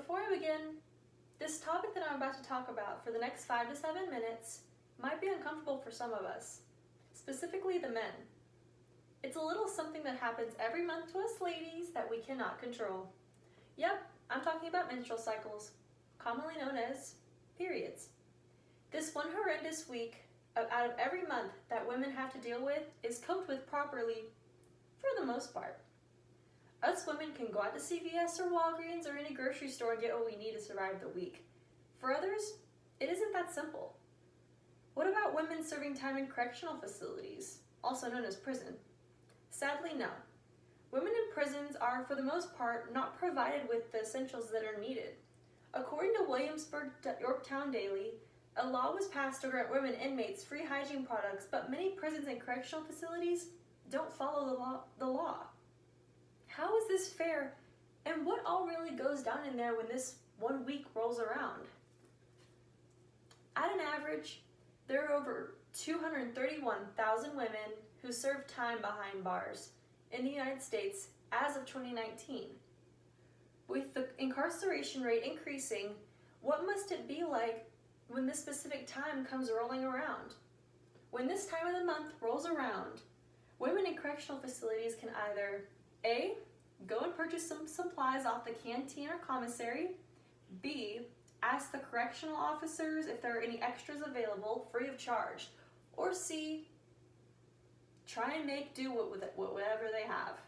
Before I begin, this topic that I'm about to talk about for the next 5 to 7 minutes might be uncomfortable for some of us, specifically the men. It's a little something that happens every month to us ladies that we cannot control. Yep, I'm talking about menstrual cycles, commonly known as periods. This one horrendous week out of every month that women have to deal with is coped with properly for the most part. Us women can go out to CVS or Walgreens or any grocery store and get what we need to survive the week. For others, it isn't that simple. What about women serving time in correctional facilities, also known as prison? Sadly, no. Women in prisons are, for the most part, not provided with the essentials that are needed. According to Williamsburg Yorktown Daily, a law was passed to grant women inmates free hygiene products, but many prisons and correctional facilities don't follow the law. How is this fair, and what all really goes down in there when this 1 week rolls around? At an average, there are over 231,000 women who serve time behind bars in the United States as of 2019. With the incarceration rate increasing, what must it be like when this specific time comes rolling around? When this time of the month rolls around, women in correctional facilities can either A, go and purchase some supplies off the canteen or commissary, B, ask the correctional officers if there are any extras available free of charge, or C, try and make do with whatever they have.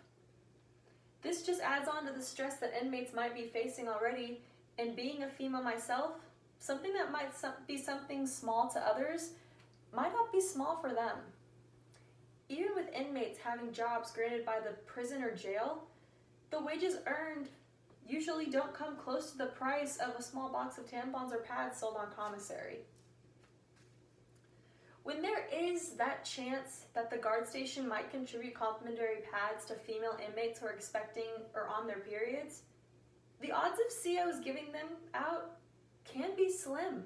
This just adds on to the stress that inmates might be facing already, and being a female myself, something that might be something small to others might not be small for them. Even with inmates having jobs granted by the prison or jail, the wages earned usually don't come close to the price of a small box of tampons or pads sold on commissary. When there is that chance that the guard station might contribute complimentary pads to female inmates who are expecting or on their periods, the odds of COs giving them out can be slim.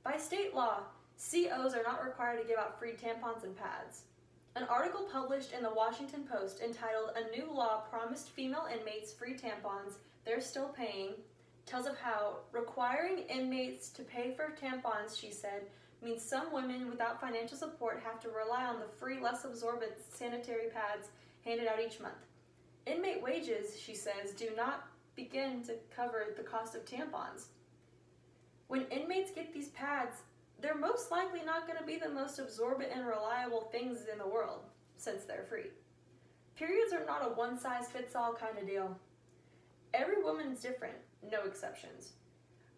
By state law, COs are not required to give out free tampons and pads. An article published in the Washington Post entitled "A New Law Promised Female Inmates Free Tampons They're Still Paying" tells of how requiring inmates to pay for tampons, she said, means some women without financial support have to rely on the free, less absorbent sanitary pads handed out each month. Inmate wages, she says, do not begin to cover the cost of tampons. When inmates get these pads, they're most likely not going to be the most absorbent and reliable things in the world, since they're free. Periods are not a one-size-fits-all kind of deal. Every woman is different, no exceptions.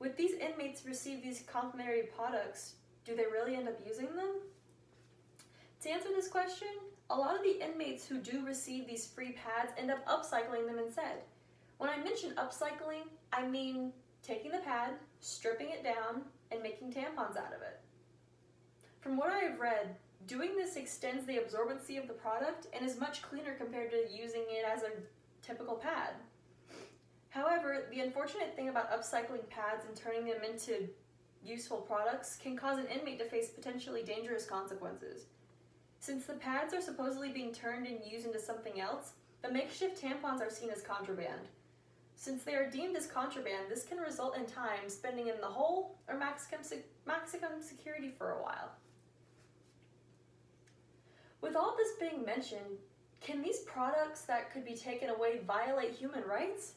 With these inmates receive these complimentary products, do they really end up using them? To answer this question, a lot of the inmates who do receive these free pads end up upcycling them instead. When I mention upcycling, I mean taking the pad, stripping it down, and making tampons out of it. From what I have read, doing this extends the absorbency of the product and is much cleaner compared to using it as a typical pad. However, the unfortunate thing about upcycling pads and turning them into useful products can cause an inmate to face potentially dangerous consequences. Since the pads are supposedly being turned and used into something else, the makeshift tampons are seen as contraband. Since they are deemed as contraband, this can result in time spending in the hole or maximum security for a while. With all this being mentioned, can these products that could be taken away violate human rights?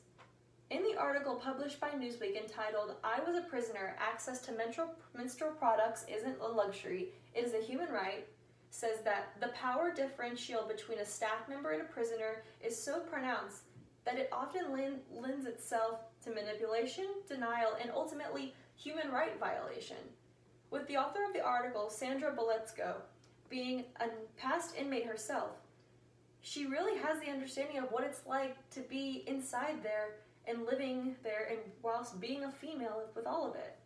In the article published by Newsweek entitled "I Was a Prisoner, Access to Menstrual Products Isn't a Luxury, It is a Human Right," says that the power differential between a staff member and a prisoner is so pronounced that it often lends itself to manipulation, denial, and ultimately human right violation. With the author of the article, Sandra Boletsko, being a past inmate herself, she really has the understanding of what it's like to be inside there and living there and whilst being a female with all of it.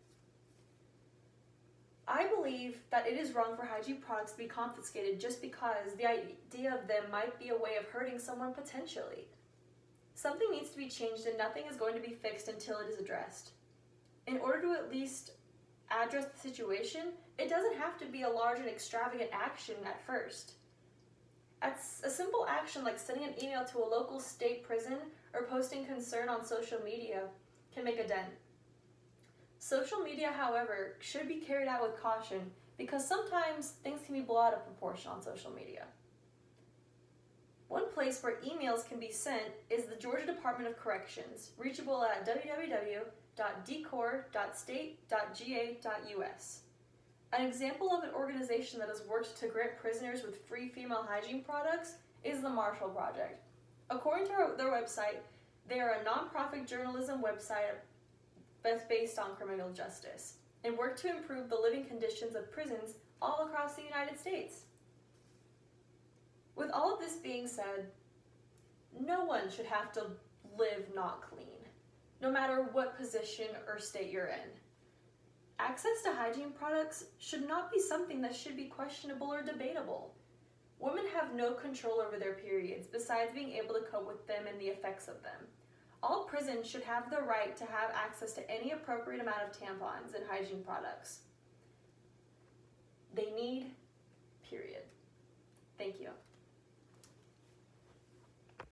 I believe that it is wrong for hygiene products to be confiscated just because the idea of them might be a way of hurting someone potentially. Something needs to be changed and nothing is going to be fixed until it is addressed. In order to at least address the situation, it doesn't have to be a large and extravagant action at first. A simple action like sending an email to a local state prison or posting concern on social media can make a dent. Social media, however, should be carried out with caution because sometimes things can be blown out of proportion on social media. One place where emails can be sent is the Georgia Department of Corrections, reachable at www.decor.state.ga.us. An example of an organization that has worked to grant prisoners with free female hygiene products is the Marshall Project. According to their website, they are a nonprofit journalism website that's based on criminal justice and work to improve the living conditions of prisons all across the United States. With all of this being said, no one should have to live not clean, no matter what position or state you're in. Access to hygiene products should not be something that should be questionable or debatable. Women have no control over their periods besides being able to cope with them and the effects of them. All prisons should have the right to have access to any appropriate amount of tampons and hygiene products. They need, period. Thank you.